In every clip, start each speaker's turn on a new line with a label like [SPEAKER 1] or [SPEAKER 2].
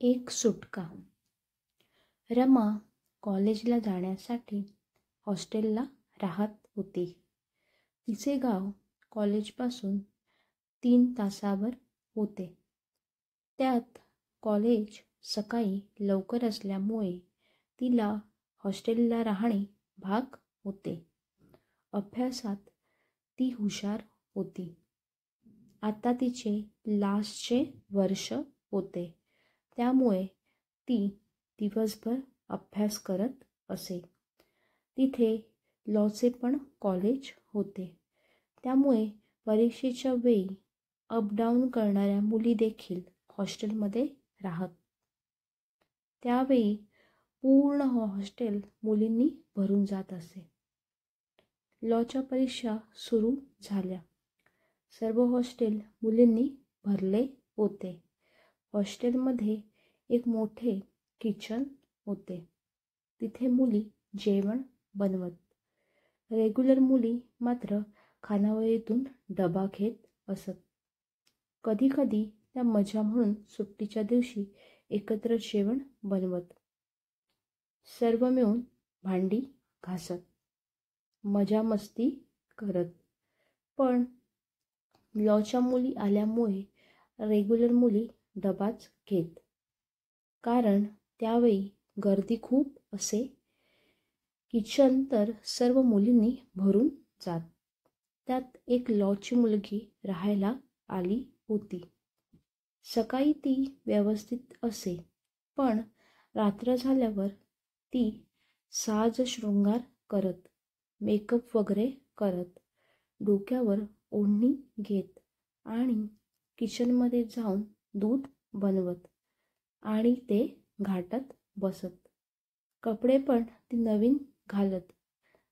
[SPEAKER 1] एक सुटका. रमा कॉलेजला जाण्यासाठी हॉस्टेलला राहत होती. तिचे गाव कॉलेजपासून 3 तासावर होते. त्यात कॉलेज सकाळी लवकर असल्यामुळे तिला हॉस्टेलला राहणे भाग होते. अभ्यासात ती हुशार होती. आता तिचे लास्टचे वर्ष होते, त्यामुळे ती दिवसभर अभ्यास करत असे. तिथे लॉचे पण कॉलेज होते, त्यामुळे परीक्षेच्या वेळी अपडाऊन करणाऱ्या मुली देखील हॉस्टेलमध्ये राहत. त्यावेळी पूर्ण हॉस्टेल मुलींनी भरून जात असे. लॉच्या परीक्षा सुरू झाल्या. सर्व हॉस्टेल मुलींनी भरले होते. हॉस्टेलमध्ये एक मोठे किचन होते. तिथे मुली जेवण बनवत. रेग्युलर मुली मात्र खानावळीतून डबा घेत असत. कधीकधी त्या मजा म्हणून सुट्टीच्या दिवशी एकत्र जेवण बनवत. सर्व मिळून भांडी घासत, मजा मस्ती करत. पण लॉच्या मुली आल्यामुळे रेग्युलर मुली डबाच घेत, कारण त्यावेळी गर्दी खूप असे. किचन तर सर्व मुलींनी भरून जात. त्यात एक लॉची मुलगी राहायला आली होती. सकाळी ती व्यवस्थित असे, पण रात्र झाल्यावर ती साज शृंगार करत, मेकअप वगैरे करत, डोक्यावर ओढणी घेत आणि किचनमध्ये जाऊन दूध बनवत आणि ते घाटत बसत. कपडे पण ती नवीन घालत,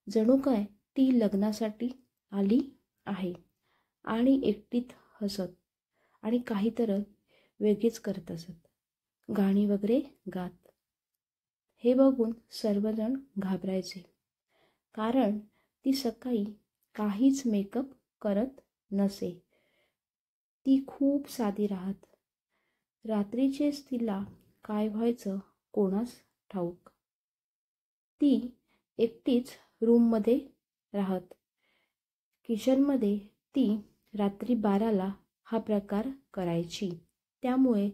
[SPEAKER 1] जणू काय ती लग्नासाठी आली आहे. आणि एकटीत हसत आणि काहीतरी वेगळेच करत असत, गाणी वगैरे गात. हे बघून सर्वजण घाबरायचे, कारण ती सकाळी काहीच मेकअप करत नसे. ती खूप साधी राहत. रात्रीचेच तिला काय व्हायचं कोणास ठाऊक. ती एकटीच रूममध्ये राहत. किचनमध्ये ती रात्री 12ला हा प्रकार करायची, त्यामुळे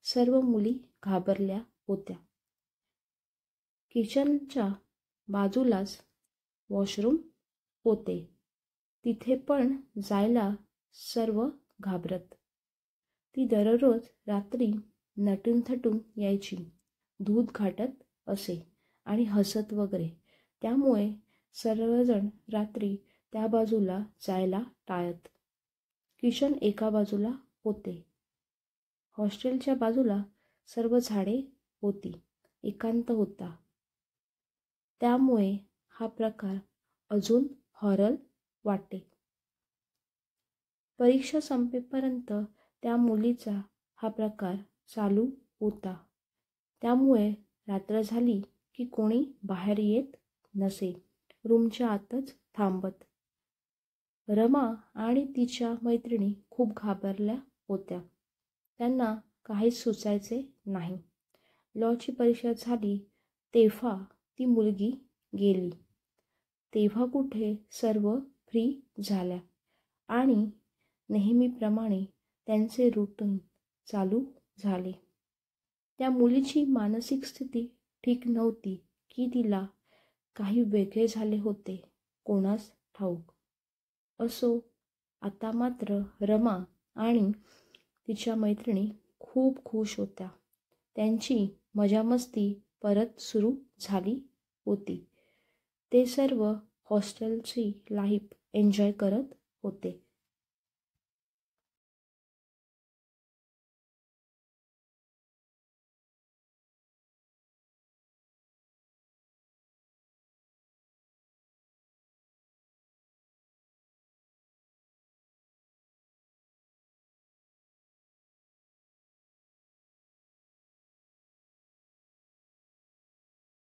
[SPEAKER 1] सर्व मुली घाबरल्या होत्या. किचनच्या बाजूलाच वॉशरूम होते. तिथे पण जायला सर्व घाबरत. ती दररोज रात्री नटून थटून यायची, दूध घाटत असे आणि हसत वगैरे. त्यामुळे सर्वजण रात्री त्या बाजूला जायला टाळत. किचन एका बाजूला होते. हॉस्टेलच्या बाजूला सर्व झाडे होती. एकांत होता. त्यामुळे हा प्रकार अजून हॉरर वाटे. परीक्षा संपेपर्यंत त्या मुलीचा हा प्रकार चालू होता. त्यामुळे रात्र झाली की कोणी बाहेर येत नसे, रूमच्या आतच थांबत. रमा आणि तिच्या मैत्रिणी खूप घाबरल्या होत्या. त्यांना काहीच सुचायचे नाही. लॉची परीक्षा झाली तेव्हा ती मुलगी गेली. तेव्हा कुठे सर्व फ्री झाल्या आणि नेहमीप्रमाणे त्यांचे रूटीन चालू झाले. त्या मुलीची मानसिक स्थिती ठीक नव्हती की तिला काही वेगळे झाले होते कोणास ठाऊक. असो, आता मात्र रमा आणि तिच्या मैत्रिणी खूप खुश होत्या. त्यांची मजामस्ती परत सुरू झाली होती. ते सर्व हॉस्टेलची लाईफ एन्जॉय करत होते.